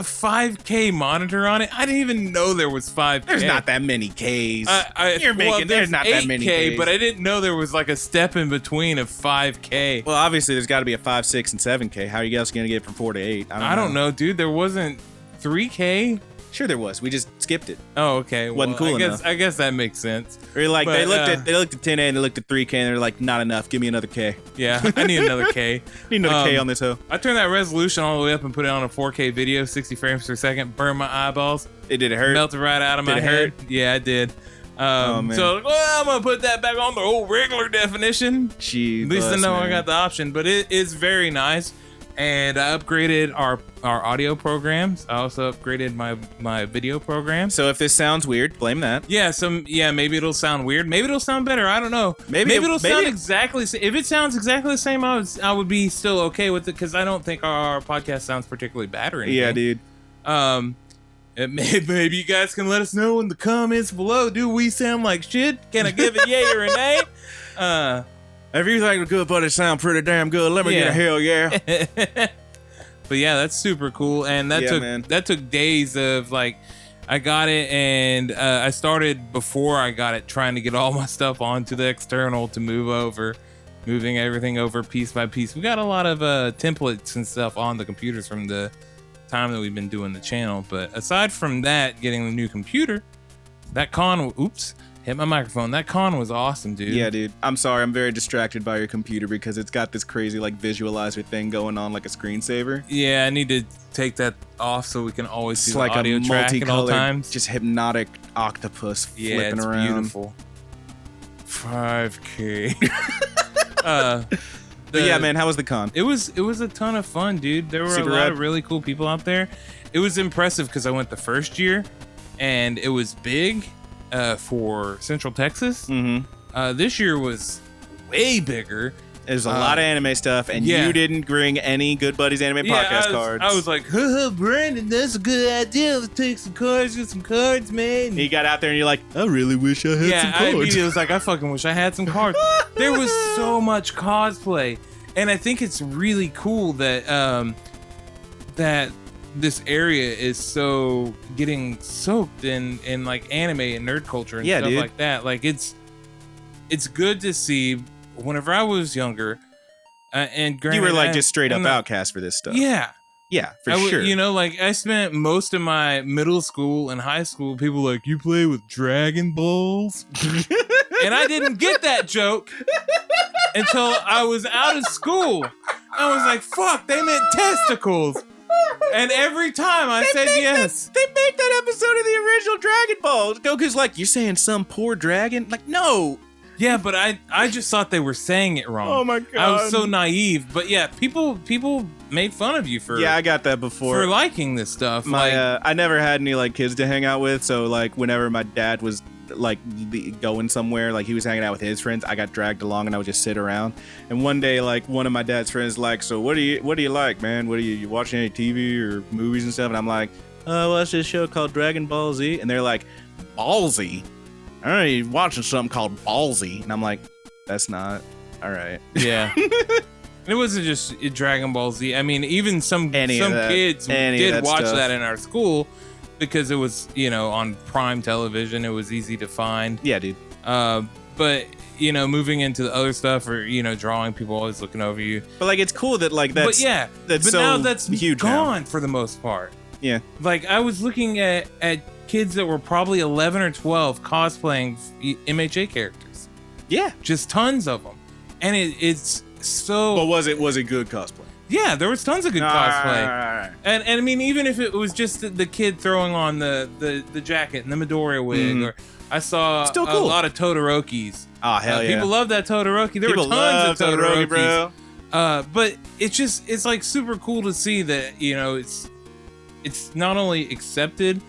5K monitor on it. I didn't even know there was 5K. There's not that many Ks. There's not that many Ks. but I didn't know there was like a step in between of 5K. Well, obviously, there's got to be a 5, 6, and 7K. How are you guys going to get from 4 to 8? I don't know, dude. There wasn't 3K. Sure, there was. We just skipped it. Oh, okay. Wasn't cool enough. I guess that makes sense. Or like But, they looked at 10A and they looked at 3K and they're like, not enough. Give me another K. Yeah, I need another K. Need another K on this hoe. I turned that resolution all the way up and put it on a 4K video, 60 frames per second. Burned my eyeballs. Did it hurt? Melted right out of my Did it head. hurt? Yeah, it did. Man. So I'm gonna put that back on the old regular definition. Jeez, At least I know man. I got the option, but it is very nice. And I upgraded our audio programs. I also upgraded my video program. So if this sounds weird, blame that. Yeah, maybe it'll sound weird. Maybe it'll sound better. I don't know. Maybe it'll sound exactly. If it sounds exactly the same, I would be still okay with it because I don't think our podcast sounds particularly bad or anything. Yeah, dude. Maybe you guys can let us know in the comments below. Do we sound like shit? Can I give it yay or a nay? If you think the Good Buddies sound pretty damn good, let me get a hell yeah. But yeah, that's super cool, and that took days of like, I got it, and I started before I got it trying to get all my stuff onto the external to moving everything over piece by piece. We got a lot of templates and stuff on the computers from the time that we've been doing the channel, but aside from that, getting the new computer, that hit my microphone. That con was awesome, dude. Yeah, dude. I'm sorry. I'm very distracted by your computer because it's got this crazy like visualizer thing going on like a screensaver. Yeah, I need to take that off so we can always see It's the like audio a track at all multicolored, times. just hypnotic octopus flipping it's around. Beautiful. 5K. But yeah, man, how was the con? It was a ton of fun, dude. There were Super a lot rad. of really cool people out there. It was impressive because I went the first year, and it was big for Central Texas. Mm-hmm. This year was way bigger. There's a lot of anime stuff, and yeah. you didn't bring any Good Buddies anime podcast cards. I was like, Brandon, that's a good idea. Let's take some cards, get some cards, man. You got out there and you're like, I really wish I had some I cards. immediately was like, I fucking wish I had some cards. There was so much cosplay, and I think it's really cool that that this area is so getting soaked in like anime and nerd culture and stuff like that. Like it's good to see. Whenever I was younger, and granted, you were like just straight up outcast for this stuff. Yeah, for sure. You know, like I spent most of my middle school and high school. People like, you play with Dragon Balls, and I didn't get that joke until I was out of school. I was like, fuck, they meant testicles. And every time I said yes. They make that episode of the original Dragon Ball. Goku's like, you're saying some poor dragon? Like, no. Yeah, but I just thought they were saying it wrong. Oh my god. I was so naive. But yeah, people made fun of you for I got that before. For liking this stuff. I never had any like kids to hang out with, so like whenever my dad was like going somewhere, like he was hanging out with his friends, I got dragged along and I would just sit around. And one day, like one of my dad's friends like, so what do you like, man? What do you watching any TV or movies and stuff? And I'm like, I watched this show called Dragon Ball Z. And they're like, Ballsy? I don't know, you're watching something called Ballsy. And I'm like, that's not all right. Yeah. It wasn't just Dragon Ball Z. I mean, even some kids did watch that in our school because it was, on prime television. It was easy to find. Yeah, dude. But moving into the other stuff or drawing, people always looking over you. But like, it's cool that like that's. But yeah, that's but so now that's huge gone now. for the most part. Yeah. Like I was looking at kids that were probably 11 or 12 cosplaying MHA characters. Yeah. Just tons of them, and it's so. But was it good cosplay? Yeah, there was tons of good cosplay. Right. And I mean, even if it was just the kid throwing on the jacket and the Midoriya wig, or I saw Still a cool. lot of Todorokis. Oh, hell yeah. People love that Todoroki. There People were tons of love Todorokis, bro. But it's like super cool to see that, it's not only accepted,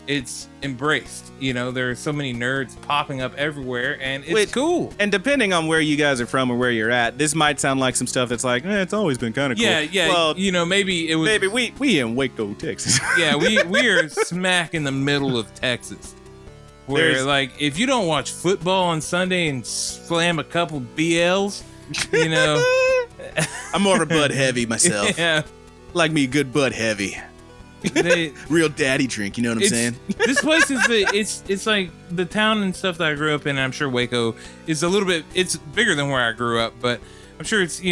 it's embraced. There are so many nerds popping up everywhere, and it's cool. And depending on where you guys are from or where you're at, this might sound like some stuff that's like, it's always been kind of cool. Yeah. Well, maybe it was. baby, we in Waco, Texas. Yeah, we are smack in the middle of Texas. Where, like, if you don't watch football on Sunday and slam a couple BLs, I'm more of a Bud Heavy myself. Yeah. Like me, good Bud Heavy. Real daddy drink, you know what I'm saying? This place is it's like the town and stuff that I grew up in. And I'm sure Waco is a little bit. It's bigger than where I grew up, but I'm sure it's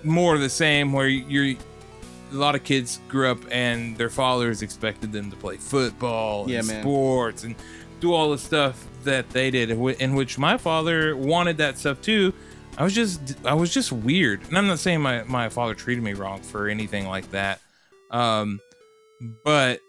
more of the same. Where a lot of kids grew up and their fathers expected them to play football, and sports, and do all the stuff that they did, in which my father wanted that stuff too. I was just weird, and I'm not saying my father treated me wrong for anything like that. But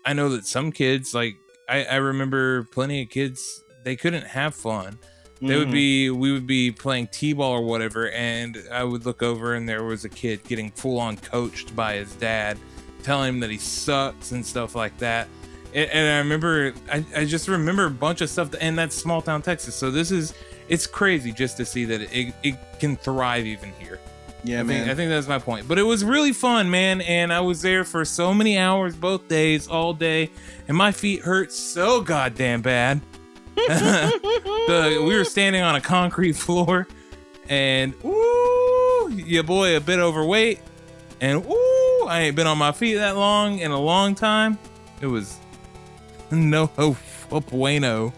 I know that some kids, like I remember plenty of kids, they couldn't have fun. We would be playing t-ball or whatever, and I would look over and there was a kid getting full on coached by his dad, telling him that he sucks and stuff like that. And I remember, I just remember a bunch of stuff, and that's small town Texas. So it's crazy just to see that it can thrive even here. Yeah, I think that's my point. But it was really fun, man. And I was there for so many hours, both days, all day. And my feet hurt so goddamn bad. We were standing on a concrete floor. And, ooh, your boy a bit overweight. And, ooh, I ain't been on my feet that long in a long time. It was no bueno.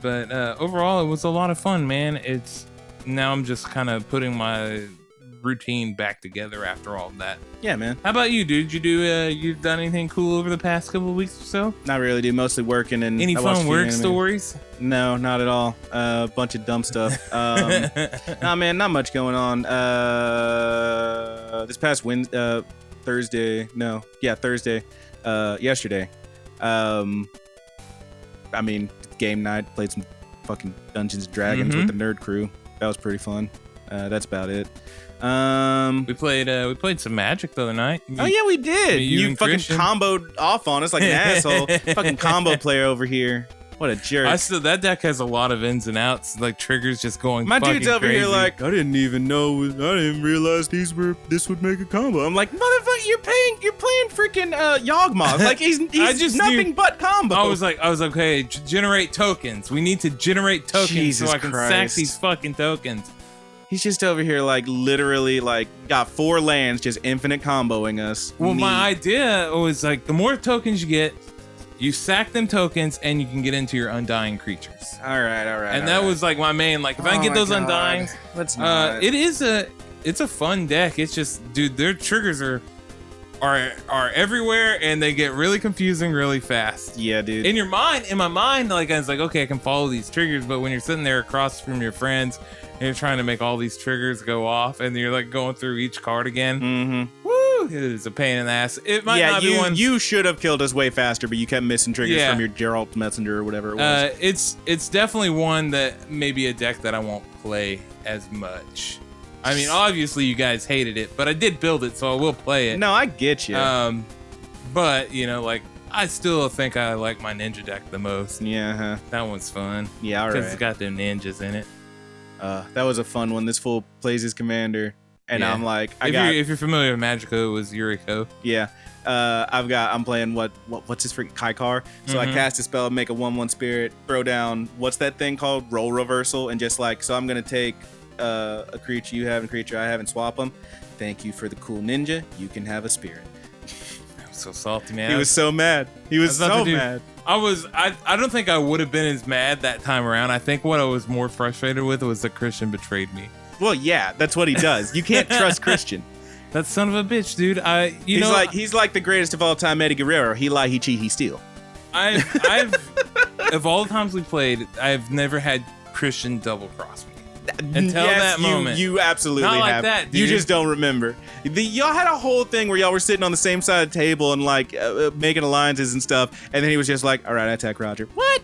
But overall, it was a lot of fun, man. Now I'm just kind of putting my routine back together after all of that. Yeah, man. How about you, dude? You've done anything cool over the past couple of weeks or so? Not really, dude. Mostly working and any fun work stories? No, not at all. A bunch of dumb stuff. Nah, man, not much going on. This past Thursday. Yesterday. I mean, game night. Played some fucking Dungeons and Dragons with the nerd crew. That was pretty fun. That's about it. We played some Magic the other night. Oh yeah, we did. You fucking Christian comboed off on us like an asshole. Fucking combo player over here. What a jerk. That deck has a lot of ins and outs, like triggers just going. My dude's over crazy. here like, I didn't realize this would make a combo. I'm like, motherfucker, you're playing freaking Yawgmoth. Like he's nothing but combo. I was like, okay, generate tokens. We need to generate tokens Jesus so I can sack these fucking tokens. He's just over here like literally like got 4 lands just infinite comboing us. Well, my idea was like the more tokens you get, you sack them tokens and you can get into your undying creatures. All right. And that was like my main, like if I can get those undying, let's not. It's a fun deck. It's just, dude, their triggers are everywhere and they get really confusing really fast. Yeah, dude. In my mind, like I was like, okay, I can follow these triggers, but when you're sitting there across from your friends and you're trying to make all these triggers go off and you're like going through each card again, woo, it is a pain in the ass. It might not be one. You should have killed us way faster, but you kept missing triggers from your Geralt Messenger or whatever it was. It's definitely one that maybe a deck that I won't play as much. I mean, obviously you guys hated it, but I did build it, so I will play it. No, I get you. But like I still think I like my ninja deck the most. Yeah, that one's fun. Yeah, all right. Because it's got them ninjas in it. That was a fun one. This fool plays his commander, and I'm like, if you're familiar with Magico, it was Yuriko. Yeah. I'm playing what's his freaking Kaikar. So I cast a spell, make a 1/1 spirit, throw down what's that thing called? Role reversal, and just like, so I'm gonna take a creature you have and creature I have and swap them. Thank you for the cool ninja. You can have a spirit. I'm so salty, man. He was so mad. He was so mad. I don't think I would have been as mad that time around. I think what I was more frustrated with was that Christian betrayed me. Well, yeah, that's what he does. You can't trust Christian. That son of a bitch, dude. He's like the greatest of all time, Eddie Guerrero. He lie, he cheat, he steal. I've of all the times we played, I've never had Christian double cross me. Until that moment. You absolutely Not like have. that, dude. You just don't remember. Y'all had a whole thing where y'all were sitting on the same side of the table and like making alliances and stuff, and then he was just like, all right, I attack Roger. What?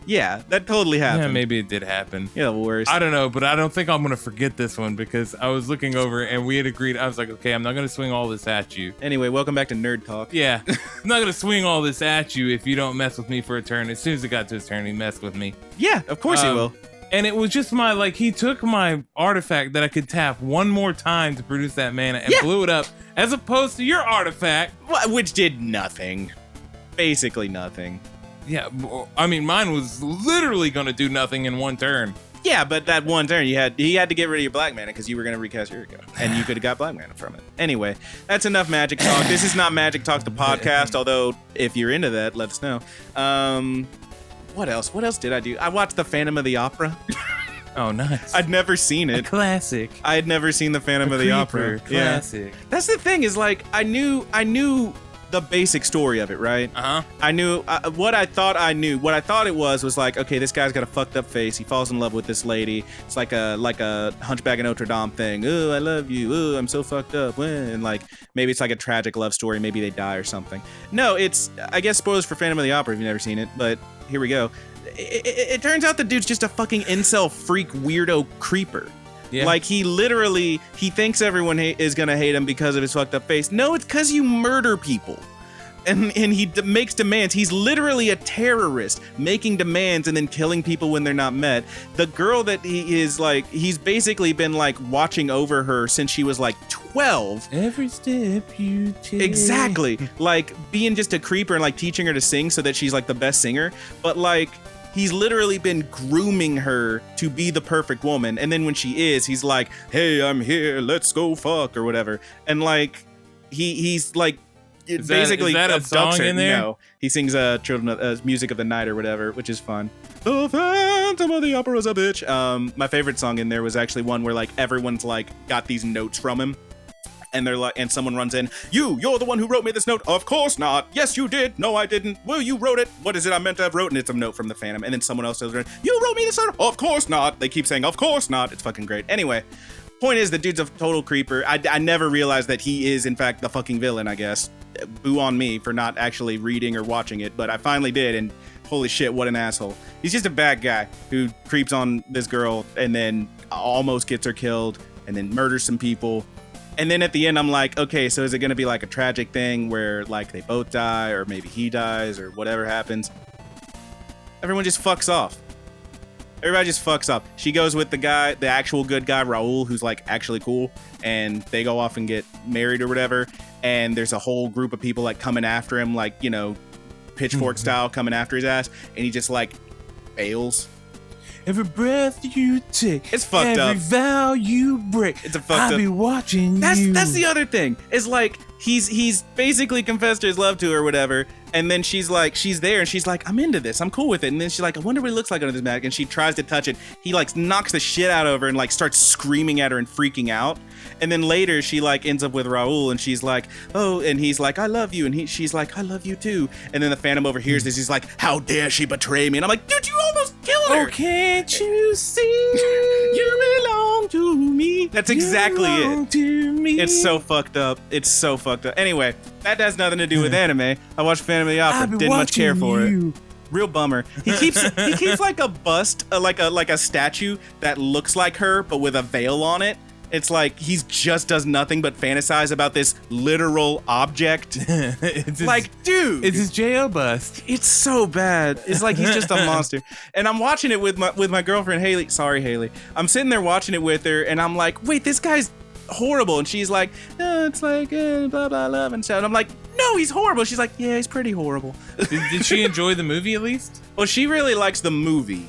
Yeah, that totally happened. Yeah, maybe it did happen. Yeah, the worst. I don't know, but I don't think I'm gonna forget this one because I was looking over and we had agreed. I was like, okay, I'm not gonna swing all this at you. Anyway, welcome back to Nerd Talk. Yeah, I'm not gonna swing all this at you if you don't mess with me for a turn. As soon as it got to his turn, he messed with me. Yeah, of course he will. And it was just he took my artifact that I could tap one more time to produce that mana and blew it up, as opposed to your artifact, which did nothing. Basically nothing. Yeah, I mean, mine was literally gonna do nothing in one turn. Yeah, but that one turn he had to get rid of your black mana because you were gonna recast Yuriko, and you could have got black mana from it. Anyway, that's enough Magic Talk. This is not Magic Talk the podcast, although if you're into that, let us know. What else? What else did I do? I watched The Phantom of the Opera. Oh, nice. I'd never seen it. A classic. I had never seen The Phantom of the Opera. Classic. Yeah. That's the thing is like I knew the basic story of it, right? I knew what I thought I knew. What I thought it was like, okay, this guy's got a fucked up face. He falls in love with this lady. It's like a Hunchback of Notre Dame thing. Oh, I love you. Oh, I'm so fucked up. And like maybe it's like a tragic love story. Maybe they die or something. No, it's I guess spoilers for Phantom of the Opera if you've never seen it. But here we go. It turns out the dude's just a fucking incel freak weirdo creeper. Yeah. Like he thinks everyone is gonna hate him because of his fucked up face. No, it's because you murder people, and he makes demands. He's literally a terrorist making demands and then killing people when they're not met. The girl that he is like, he's basically been like watching over her since she was like 12. Every step you take. Exactly, like being just a creeper and like teaching her to sing so that she's like the best singer, but like. He's literally been grooming her to be the perfect woman. And then when she is, he's like, hey, I'm here. Let's go fuck or whatever. And like, he's like, basically that a song her. In there? No, he sings Music of the Night or whatever, which is fun. The Phantom of the Opera's a bitch. My favorite song in there was actually one where like everyone's like got these notes from him. And they're like, and someone runs in. You're the one who wrote me this note. Of course not. Yes, you did. No, I didn't. Well, you wrote it. What is it I meant to have wrote? And it's a note from the Phantom. And then someone else says, you wrote me this note. Of course not. They keep saying, of course not. It's fucking great. Anyway, point is, the dude's a total creeper. I never realized that he is, in fact, the fucking villain, I guess. Boo on me for not actually reading or watching it. But I finally did. And holy shit, what an asshole. He's just a bad guy who creeps on this girl and then almost gets her killed and then murders some people. And then at the end, I'm like, okay, so is it going to be like a tragic thing where like they both die or maybe he dies or whatever happens? Everyone just fucks off. Everybody just fucks off. She goes with the guy, the actual good guy, Raul, who's like actually cool. And they go off and get married or whatever. And there's a whole group of people like coming after him, like, you know, pitchfork style coming after his ass. And he just like fails. Every breath you take, it's fucked up. Every vow you break, it's a fucked I'll be watching you. That's the other thing. It's like he's basically confessed his love to her or whatever, and then she's there and she's like, I'm into this, I'm cool with it. And then she's like, I wonder what it looks like under this mask. And she tries to touch it. He like knocks the shit out of her and like starts screaming at her and freaking out. And then later she like ends up with Raul and she's like, oh, and he's like, I love you. And she's like, I love you too. And then the Phantom overhears this. He's like, how dare she betray me? And I'm like, dude, you almost killed her. Oh, can't you see? You belong to me. That's exactly it. To me. It's so fucked up. It's so fucked up. Anyway, that has nothing to do with anime. I watched Phantom of the Opera. Didn't much care for it. Real bummer. He keeps like a bust, like a statue that looks like her, but with a veil on it. It's like he's just does nothing but fantasize about this literal object. Like, dude, it's his J.O. bust. It's so bad. It's like he's just a monster. And I'm watching it with my girlfriend Haley. Sorry, Haley. I'm sitting there watching it with her, and I'm like, wait, this guy's horrible. And she's like, oh, it's like blah blah love and so. And I'm like, no, he's horrible. She's like, yeah, he's pretty horrible. Did she enjoy the movie at least? Well, she really likes the movie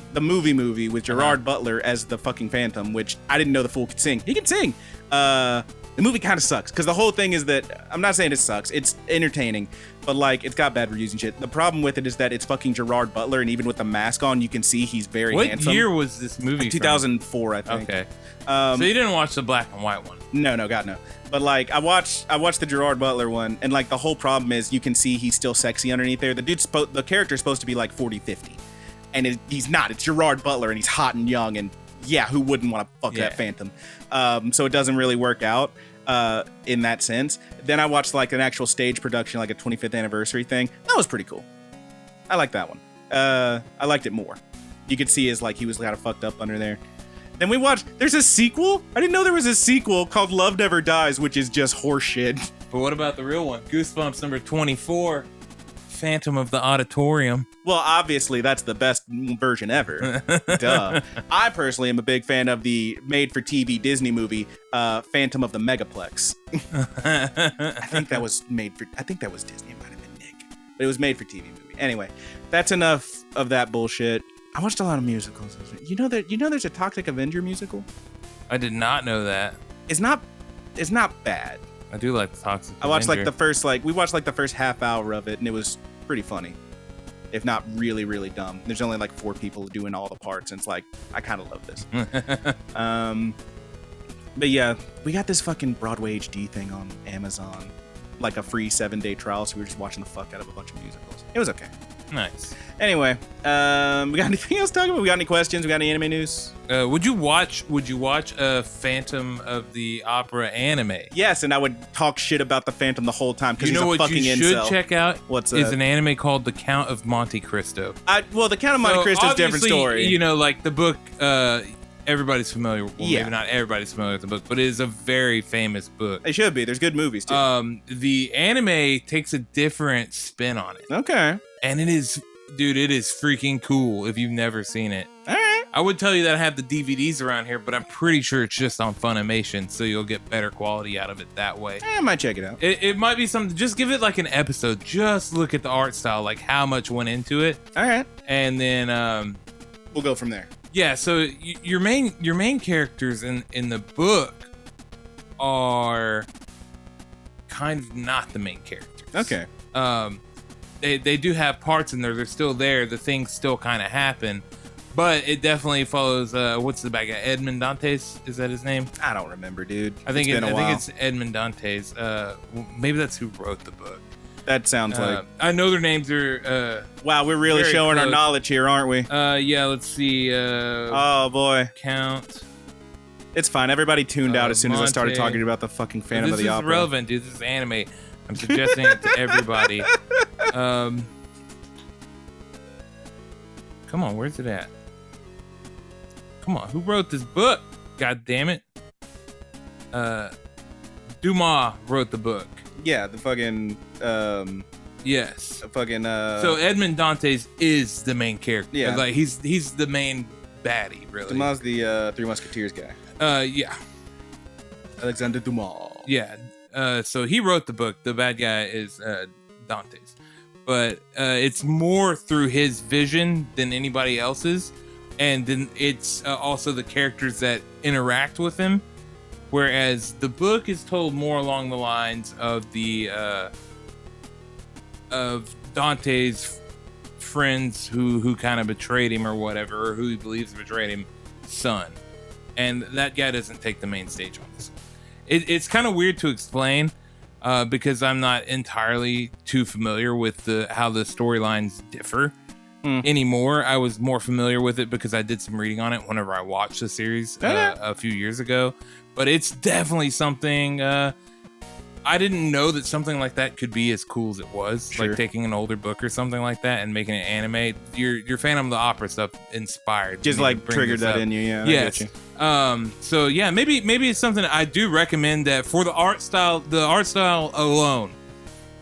with Gerard Butler as the fucking Phantom, which I didn't know the fool could sing. He can sing. The movie kind of sucks because the whole thing is that I'm not saying it sucks. It's entertaining, but like it's got bad reviews and shit. The problem with it is that it's fucking Gerard Butler, and even with the mask on, you can see he's very handsome. What year was this movie? 2004, I think. Okay. So you didn't watch the black and white one? No, God no. But like I watched the Gerard Butler one, and like the whole problem is you can see he's still sexy underneath there. The character's supposed to be like 40, 50, and he's not. It's Gerard Butler, and he's hot and young, and yeah, who wouldn't want to fuck that Phantom? So it doesn't really work out in that sense. Then I watched like an actual stage production, like a 25th anniversary thing. That was pretty cool. I like that one. I liked it more. You could see like he was kind of fucked up under there. Then we watched, there's a sequel? I didn't know there was a sequel called Love Never Dies, which is just horseshit. But what about the real one? Goosebumps number 24, Phantom of the Auditorium. Well, obviously, that's the best version ever. Duh. I personally am a big fan of the made-for-TV Disney movie, Phantom of the Megaplex. I think that was Disney. It might have been Nick. But it was made-for-TV movie. Anyway, that's enough of that bullshit. I watched a lot of musicals. You know there's a Toxic Avenger musical? I did not know that. It's not bad. I do like the Toxic Avenger. I watched we watched like the first half hour of it, and it was pretty funny. If not really, really dumb. There's only like 4 people doing all the parts, and it's like, I kind of love this. But yeah, we got this fucking Broadway HD thing on Amazon, like a free 7-day trial, so we were just watching the fuck out of a bunch of musicals. It was okay. Nice. Anyway, we got anything else to talk about? We got any questions? We got any anime news? Would you watch a Phantom of the Opera anime? Yes, and I would talk shit about the Phantom the whole time because he's a fucking incel. You know what you should check out? What's is an anime called The Count of Monte Cristo. Well, The Count of Monte Cristo is a different story. You know, like the book, everybody's familiar. Well, maybe not everybody's familiar with the book, but it is a very famous book. It should be. There's good movies too. The anime takes a different spin on it. Okay. And it is freaking cool if you've never seen it. All right. I would tell you that I have the DVDs around here, but I'm pretty sure it's just on Funimation, so you'll get better quality out of it that way. I might check it out. It might be something. Just give it like an episode. Just look at the art style, like how much went into it. All right. And then we'll go from there. Yeah. So your main characters in the book are kind of not the main characters. Okay. They do have parts in there. They're still there. The things still kind of happen, but it definitely follows. What's the bad guy? Edmond Dantes, is that his name? I don't remember, dude. I think it's Edmond Dantes. Maybe that's who wrote the book. That sounds like. I know their names are. Wow, we're really showing our knowledge here, aren't we? Yeah. Let's see. Oh boy. Count. It's fine. Everybody tuned out as soon as I started talking about the fucking Phantom of the Opera. This is relevant, dude. This is anime. I'm suggesting it to everybody. Come on, where's it at? Come on, who wrote this book? God damn it. Dumas wrote the book. Yeah, the fucking yes. The fucking So Edmond Dantes is the main character. Yeah. Like he's the main baddie, really. Dumas the Three Musketeers guy. Yeah. Alexander Dumas. Yeah. So he wrote the book. The bad guy is Dante's, but it's more through his vision than anybody else's, and then it's also the characters that interact with him. Whereas the book is told more along the lines of the of Dante's friends who kind of betrayed him or whatever, or who he believes betrayed him, son, and that guy doesn't take the main stage on this. It's kind of weird to explain because I'm not entirely too familiar with how the storylines differ anymore. I was more familiar with it because I did some reading on it whenever I watched the series a few years ago. But it's definitely something I didn't know that something like that could be as cool as it was. Sure. Like taking an older book or something like that and making it anime. Your Phantom of the Opera stuff inspired. Just like triggered that in you, yeah. Yes. I get you. So yeah, maybe it's something I do recommend that for the art style alone.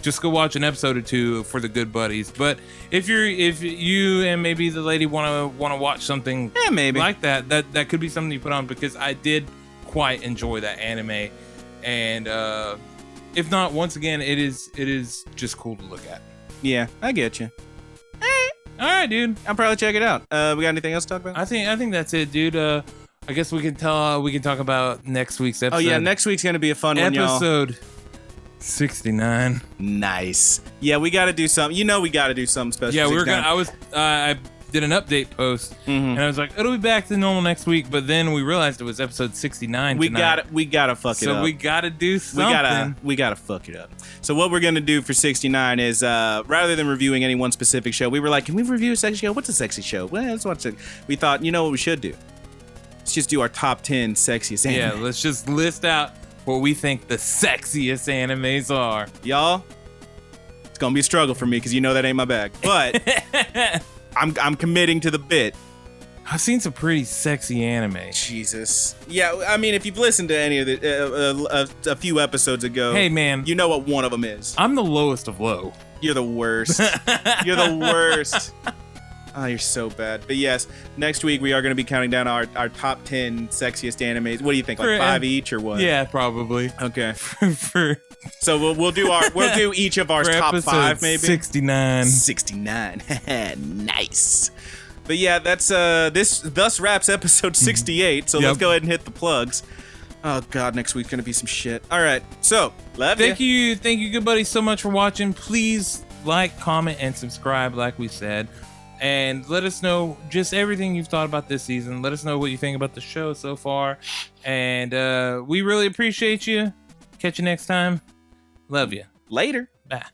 Just go watch an episode or two for the good buddies. But if you and maybe the lady want to watch something maybe like that could be something you put on, because I did quite enjoy that anime. And if not, once again, it is just cool to look at. Yeah, I get you. All right, dude. I'll probably check it out. We got anything else to talk about? I think that's it, dude. I guess we can talk about next week's episode. Oh yeah, next week's gonna be a fun one, y'all. Episode 69. Nice. Yeah, we got to do something. You know, we got to do something special. Yeah, for we're 69. gonna. I did an update post, and I was like, it'll be back to normal next week. But then we realized it was episode 69. We gotta fuck it up. So we gotta do something. We gotta fuck it up. So what we're gonna do for 69 is rather than reviewing any one specific show, we were like, can we review a sexy show? What's a sexy show? Well, let's watch it. We thought, you know what we should do? Let's just do our top 10 sexiest anime. Yeah, let's just list out what we think the sexiest animes are. Y'all, it's gonna be a struggle for me because you know that ain't my bag. But I'm committing to the bit. I've seen some pretty sexy anime. Jesus. Yeah, I mean, if you've listened to any of the a few episodes ago, Hey, man. you know what one of them is. I'm the lowest of low. You're the worst. You're the worst. Oh, you're so bad. But yes, next week we are going to be counting down our top 10 sexiest animes. What do you think? Like 5 each or what? Yeah, probably. Okay. for So we'll do each of our top 5 maybe. 69. 69. Nice. But yeah, that's this thus wraps episode 68. So let's go ahead and hit the plugs. Oh god, next week's gonna be some shit. All right, so love thank you, good buddy, so much for watching. Please like, comment, and subscribe, like we said, and let us know just everything you've thought about this season. Let us know what you think about the show so far, and we really appreciate you. Catch you next time. Love you. Later. Bye.